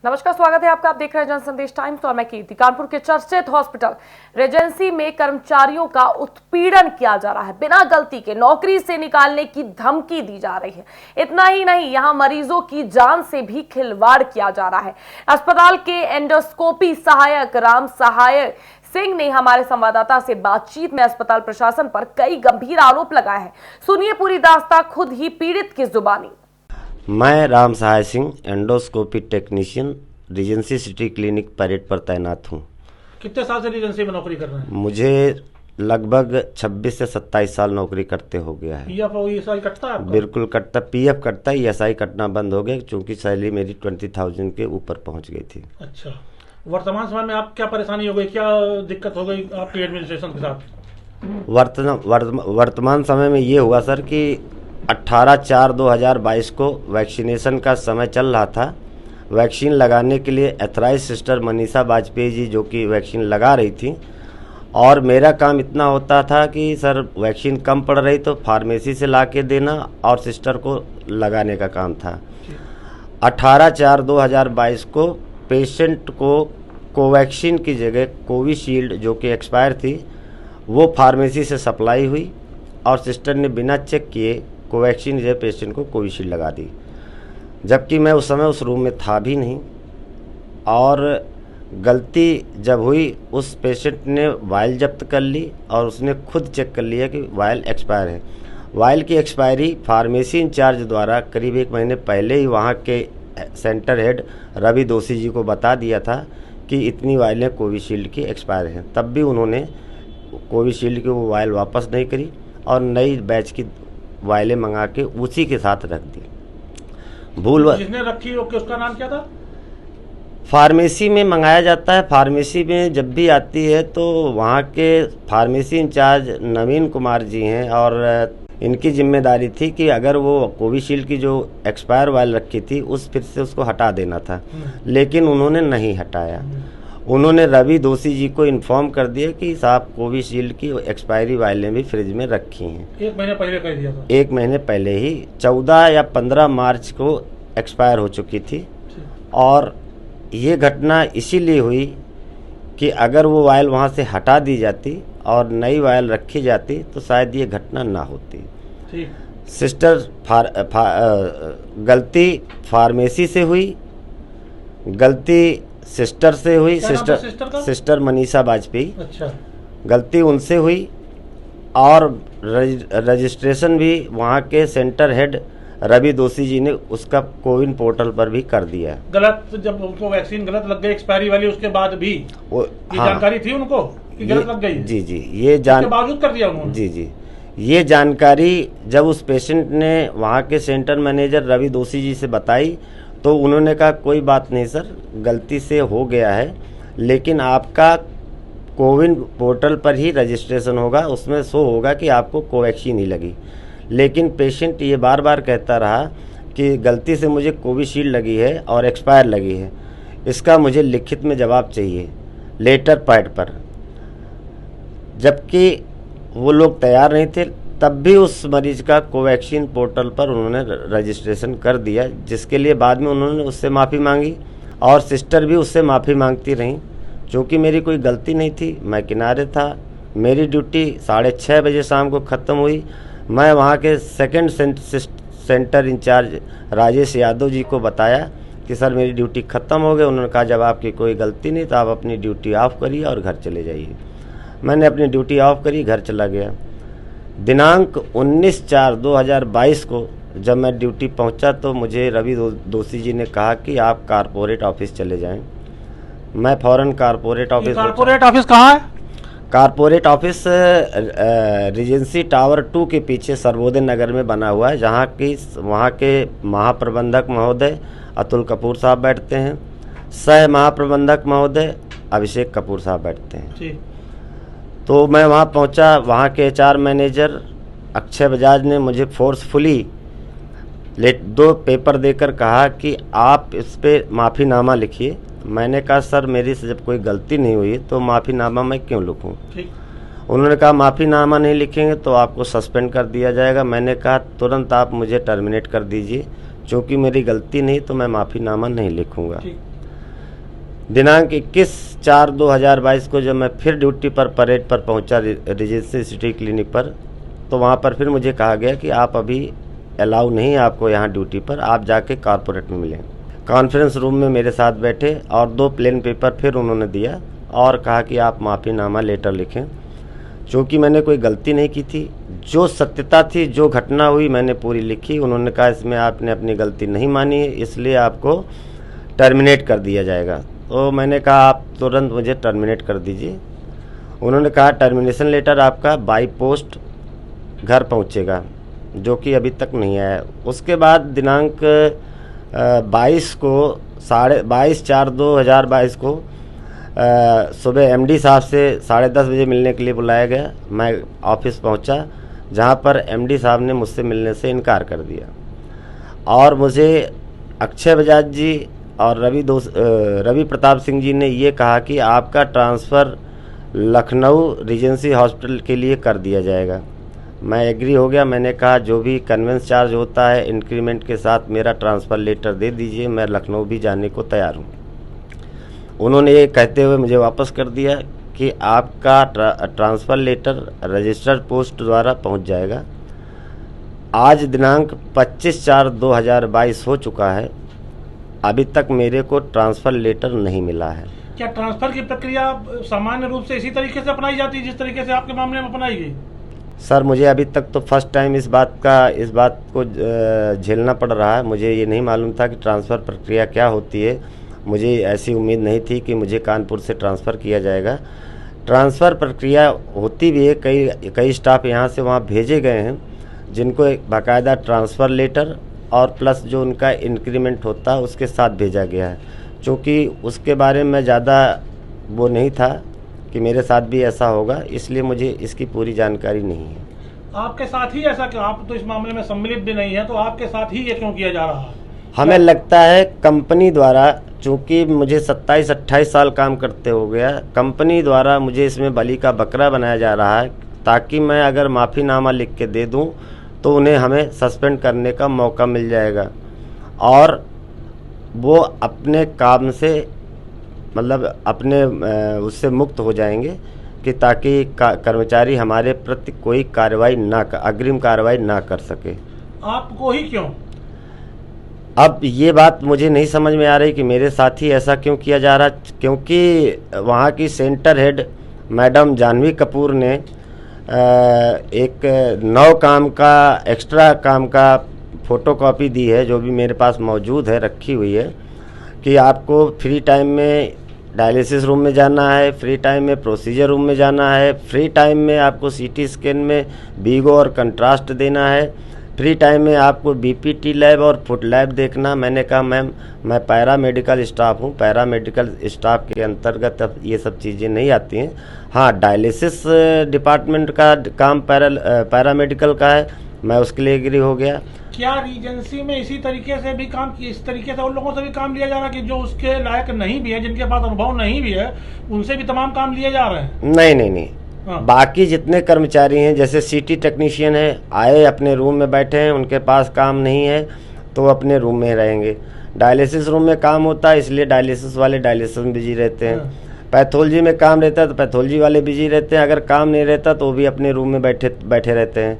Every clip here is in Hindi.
नमस्कार, स्वागत है आपका। आप देख रहे हैं जन संदेश टाइम्स और मैं कीर्ति। कानपुर के चर्चित हॉस्पिटल रेजेंसी में कर्मचारियों का उत्पीड़न किया जा रहा है। बिना गलती के नौकरी से निकालने की धमकी दी जा रही है। इतना ही नहीं, यहां मरीजों की जान से भी खिलवाड़ किया जा रहा है। अस्पताल के एंडोस्कोपी सहायक राम सहाय सिंह ने हमारे संवाददाता से बातचीत में अस्पताल प्रशासन पर कई गंभीर आरोप लगाए हैं। सुनिए पूरी दास्तां खुद ही पीड़ित की जुबानी। मैं Ram Sahay Singh, endoscopy technician, Regency City clinic parade पर तैनात हूँ। कितने साल से रीजेंसी में नौकरी कर रहे हैं? मुझे लगभग 26 से 27 साल नौकरी करते हो गया है। पीएफ और ईएसआई कटता है आपका? बिल्कुल कटता, पीएफ कटता है, ईएसआई कटना बंद हो गया क्योंकि सैलरी मेरी 20,000 के ऊपर पहुँच गई थी। अच्छा, वर्तमान समय में आप क्या परेशानी हो गई, क्या दिक्कत हो गई आपकी एडमिनिस्ट्रेशन के साथ? वर्तमान समय में ये हुआ सर कि 18/4/2022 को वैक्सीनेशन का समय चल रहा था। वैक्सीन लगाने के लिए एथराइज सिस्टर मनीषा वाजपेयी जी जो कि वैक्सीन लगा रही थी, और मेरा काम इतना होता था कि सर वैक्सीन कम पड़ रही तो फार्मेसी से ला के देना और सिस्टर को लगाने का काम था। 18/4/2022 को पेशेंट को कोवैक्सीन की जगह कोविशील्ड जो कि एक्सपायर थी वो फार्मेसी से सप्लाई हुई, और सिस्टर ने बिना चेक किए कोवैक्सीन जो पेशेंट को कोविशील्ड लगा दी, जबकि मैं उस समय उस रूम में था भी नहीं। और गलती जब हुई, उस पेशेंट ने वायल जब्त कर ली और उसने खुद चेक कर लिया कि वायल एक्सपायर है। वायल की एक्सपायरी फार्मेसी इंचार्ज द्वारा करीब 1 महीने पहले ही वहाँ के सेंटर हेड रवि दोषी जी को बता दिया था कि इतनी वायलें कोविशील्ड की एक्सपायर हैं। तब भी उन्होंने कोविशील्ड की वो वायल वापस नहीं करी और नई बैच की वायलें मंगा के उसी के साथ रख दी। जिसने रखी उसका नाम क्या था? फार्मेसी में मंगाया जाता है। फार्मेसी में जब भी आती है तो वहाँ के फार्मेसी इंचार्ज नवीन कुमार जी हैं, और इनकी जिम्मेदारी थी कि अगर वो कोविशील्ड की जो एक्सपायर वायल रखी थी फिर से उसको हटा देना था, लेकिन उन्होंने नहीं हटाया। उन्होंने रवि दोषी जी को इन्फॉर्म कर दिया कि साहब कोविशील्ड की एक्सपायरी वायलें भी फ्रिज में रखी हैं। 1 महीने पहले कह दिया था। 1 महीने पहले ही 14 या 15 मार्च को एक्सपायर हो चुकी थी। और ये घटना इसीलिए हुई कि अगर वो वायल वहाँ से हटा दी जाती और नई वायल रखी जाती तो शायद ये घटना ना होती। सिस्टर गलती फार्मेसी से हुई, गलती सिस्टर से हुई। सिस्टर मनीषा वाजपेयी। अच्छा। गलती उनसे हुई, और रजिस्ट्रेशन भी वहाँ के सेंटर हेड रवि दोषी जी ने उसका कोविन पोर्टल पर भी कर दिया। गलत, जब उनको वैक्सीन गलत लग गई एक्सपायरी वाली, उसके बाद भी ये जानकारी थी उनको कि गलत लग गई? जी जी, ये बावजूद कर दिया उन्होंने। जी जी, ये जानकारी जब उस पेशेंट ने वहाँ के सेंटर मैनेजर रवि दोषी जी से बताई तो उन्होंने कहा कोई बात नहीं सर, गलती से हो गया है, लेकिन आपका कोविन पोर्टल पर ही रजिस्ट्रेशन होगा, उसमें शो होगा कि आपको कोवैक्सीन ही लगी। लेकिन पेशेंट ये बार बार कहता रहा कि गलती से मुझे कोविशील्ड लगी है और एक्सपायर लगी है, इसका मुझे लिखित में जवाब चाहिए लेटर पैड पर। जबकि वो लोग तैयार नहीं थे, तब भी उस मरीज का कोवैक्सीन पोर्टल पर उन्होंने रजिस्ट्रेशन कर दिया, जिसके लिए बाद में उन्होंने उससे माफ़ी मांगी, और सिस्टर भी उससे माफ़ी मांगती रहीं। चूँकि मेरी कोई गलती नहीं थी, मैं किनारे था, मेरी ड्यूटी 6:30 बजे शाम को ख़त्म हुई। मैं वहाँ के second center incharge Rajesh Yadav ji को बताया कि सर मेरी ड्यूटी ख़त्म हो गई। उन्होंने कहा जब आपकी कोई गलती नहीं तो आप अपनी ड्यूटी ऑफ करिए और घर चले जाइए। मैंने अपनी ड्यूटी ऑफ करी, घर चला गया। दिनांक 19/4/2022 को जब मैं ड्यूटी पहुंचा तो मुझे रवि दोषी जी ने कहा कि आप कारपोरेट ऑफिस चले जाएं। मैं फ़ौरन कारपोरेट ऑफिस कहाँ है? कारपोरेट ऑफिस रीजेंसी टावर 2 के पीछे सर्वोदय नगर में बना हुआ है, जहाँ की वहाँ के महाप्रबंधक महोदय अतुल कपूर साहब बैठते हैं, सह महाप्रबंधक महोदय अभिषेक कपूर साहब बैठते हैं। तो मैं वहाँ पहुँचा। वहाँ के HR मैनेजर अक्षय बजाज ने मुझे फोर्सफुली 2 पेपर देकर कहा कि आप इस पे माफ़ीनामा लिखिए। मैंने कहा सर मेरी से जब कोई गलती नहीं हुई तो माफ़ीनामा मैं क्यों लिखूं? उन्होंने कहा माफ़ीनामा नहीं लिखेंगे तो आपको सस्पेंड कर दिया जाएगा। मैंने कहा तुरंत आप मुझे टर्मिनेट कर दीजिए, चूँकि मेरी गलती नहीं तो मैं माफ़ीनामा नहीं लिखूंगा। दिनांक 21/4/2022 को जब मैं फिर ड्यूटी पर परेड पर पहुंचा रीजेंसी सिटी क्लिनिक पर, तो वहां पर फिर मुझे कहा गया कि आप अभी अलाउ नहीं है आपको यहाँ ड्यूटी पर, आप जाके कॉर्पोरेट में मिलें। कॉन्फ्रेंस रूम में मेरे साथ बैठे और 2 प्लेन पेपर फिर उन्होंने दिया और कहा कि आप माफ़ीनामा लेटर लिखें। चूँकि मैंने कोई गलती नहीं की थी, जो सत्यता थी, जो घटना हुई मैंने पूरी लिखी। उन्होंने कहा इसमें आपने अपनी गलती नहीं मानी है, इसलिए आपको टर्मिनेट कर दिया जाएगा। तो मैंने कहा आप तुरंत मुझे टर्मिनेट कर दीजिए। उन्होंने कहा टर्मिनेशन लेटर आपका बाई पोस्ट घर पहुंचेगा, जो कि अभी तक नहीं आया। उसके बाद दिनांक 22 को 22/4/2022 को सुबह एमडी साहब से 10:30 बजे मिलने के लिए बुलाया गया। मैं ऑफिस पहुंचा, जहां पर एमडी साहब ने मुझसे मिलने से इनकार कर दिया और मुझे अक्षय बजाज जी और रवि प्रताप सिंह जी ने ये कहा कि आपका ट्रांसफ़र लखनऊ रीजेंसी हॉस्पिटल के लिए कर दिया जाएगा। मैं एग्री हो गया। मैंने कहा जो भी कन्वेंस चार्ज होता है इंक्रीमेंट के साथ मेरा ट्रांसफ़र लेटर दे दीजिए, मैं लखनऊ भी जाने को तैयार हूँ। उन्होंने ये कहते हुए मुझे वापस कर दिया कि आपका ट्रांसफ़र लेटर रजिस्टर्ड पोस्ट द्वारा पहुँच जाएगा। आज दिनांक 25/4/2022 हो चुका है, अभी तक मेरे को ट्रांसफ़र लेटर नहीं मिला है। क्या ट्रांसफर की प्रक्रिया सामान्य रूप से इसी तरीके से अपनाई जाती है जिस तरीके से आपके मामले में अपनाई गई? सर मुझे अभी तक तो फर्स्ट टाइम इस बात को झेलना पड़ रहा है। मुझे ये नहीं मालूम था कि ट्रांसफ़र प्रक्रिया क्या होती है। मुझे ऐसी उम्मीद नहीं थी कि मुझे कानपुर से ट्रांसफ़र किया जाएगा। ट्रांसफ़र प्रक्रिया होती भी है, कई स्टाफ यहाँ से वहाँ भेजे गए हैं जिनको एक बाकायदा ट्रांसफ़र लेटर और प्लस जो उनका इंक्रीमेंट होता है उसके साथ भेजा गया है। चूँकि उसके बारे में ज़्यादा वो नहीं था कि मेरे साथ भी ऐसा होगा, इसलिए मुझे इसकी पूरी जानकारी नहीं है। आपके साथ ही ऐसा क्यों? आप तो इस मामले में सम्मिलित भी नहीं है, तो आपके साथ ही ये क्यों किया जा रहा है? हमें लगता है कंपनी द्वारा, चूँकि मुझे 27-28 साल काम करते हो गया, कंपनी द्वारा मुझे इसमें बलि का बकरा बनाया जा रहा है ताकि मैं अगर माफ़ीनामा लिख के दे दूँ तो उन्हें हमें सस्पेंड करने का मौका मिल जाएगा और वो अपने काम से मतलब अपने उससे मुक्त हो जाएंगे कि ताकि कर्मचारी हमारे प्रति कोई कार्रवाई अग्रिम कार्रवाई ना कर सके। आपको ही क्यों? अब ये बात मुझे नहीं समझ में आ रही कि मेरे साथ ही ऐसा क्यों किया जा रहा, क्योंकि वहाँ की centre head madam Janhvi Kapoor ने एक 9 काम का एक्स्ट्रा काम का फ़ोटोकॉपी दी है, जो भी मेरे पास मौजूद है, रखी हुई है, कि आपको फ्री टाइम में डायलिसिस रूम में जाना है, फ्री टाइम में प्रोसीजर रूम में जाना है, फ्री टाइम में आपको सीटी स्कैन में बीगो और कंट्रास्ट देना है, फ्री टाइम में आपको बीपीटी लैब और फुट लैब देखना। मैंने कहा मैम मैं पैरा मेडिकल स्टाफ हूँ, पैरा मेडिकल स्टाफ के अंतर्गत अब ये सब चीज़ें नहीं आती हैं। हाँ, डायलिसिस डिपार्टमेंट का काम पैरा मेडिकल का है, मैं उसके लिए एग्री हो गया। क्या रीजेंसी में इस तरीके से उन लोगों से भी काम लिया जा रहा है कि जो उसके लायक नहीं भी है, जिनके पास अनुभव नहीं भी है, उनसे भी तमाम काम लिए जा रहे हैं? नहीं। हाँ। बाकी जितने कर्मचारी हैं, जैसे सीटी टेक्नीशियन है, आए अपने रूम में बैठे हैं, उनके पास काम नहीं है तो अपने रूम में रहेंगे। डायलिसिस रूम में काम होता है, इसलिए डायलिसिस वाले डायलिसिस में बिजी रहते हैं। पैथोलॉजी में काम रहता है तो पैथोलॉजी वाले बिजी रहते हैं। अगर काम नहीं रहता तो वो भी अपने रूम में बैठे रहते हैं।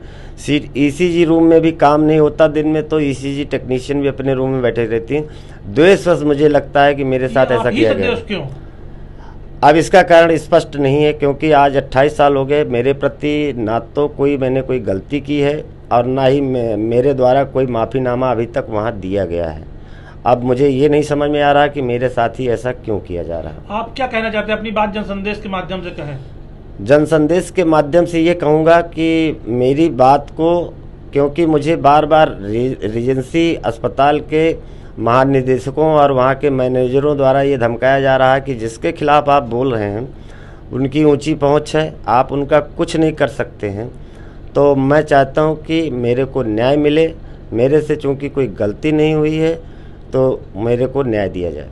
ईसीजी रूम में भी काम नहीं होता दिन में, तो ईसीजी टेक्नीशियन भी अपने रूम में बैठे रहती हैं। द्वेषवश मुझे लगता है कि मेरे साथ ऐसा किया गया। अब इसका कारण स्पष्ट नहीं है, क्योंकि आज 28 साल हो गए। मेरे प्रति ना तो मैंने कोई गलती की है और ना ही मेरे द्वारा कोई माफ़ीनामा अभी तक वहाँ दिया गया है। अब मुझे ये नहीं समझ में आ रहा कि मेरे साथ ही ऐसा क्यों किया जा रहा है। आप क्या कहना चाहते हैं? अपनी बात जनसंदेश के माध्यम से कहें। जनसंदेश के माध्यम से ये कहूँगा कि मेरी बात को, क्योंकि मुझे बार बार रीजेंसी अस्पताल के महानिदेशकों और वहाँ के मैनेजरों द्वारा ये धमकाया जा रहा है कि जिसके खिलाफ आप बोल रहे हैं उनकी ऊंची पहुंच है, आप उनका कुछ नहीं कर सकते हैं। तो मैं चाहता हूं कि मेरे को न्याय मिले। मेरे से चूँकि कोई गलती नहीं हुई है तो मेरे को न्याय दिया जाए।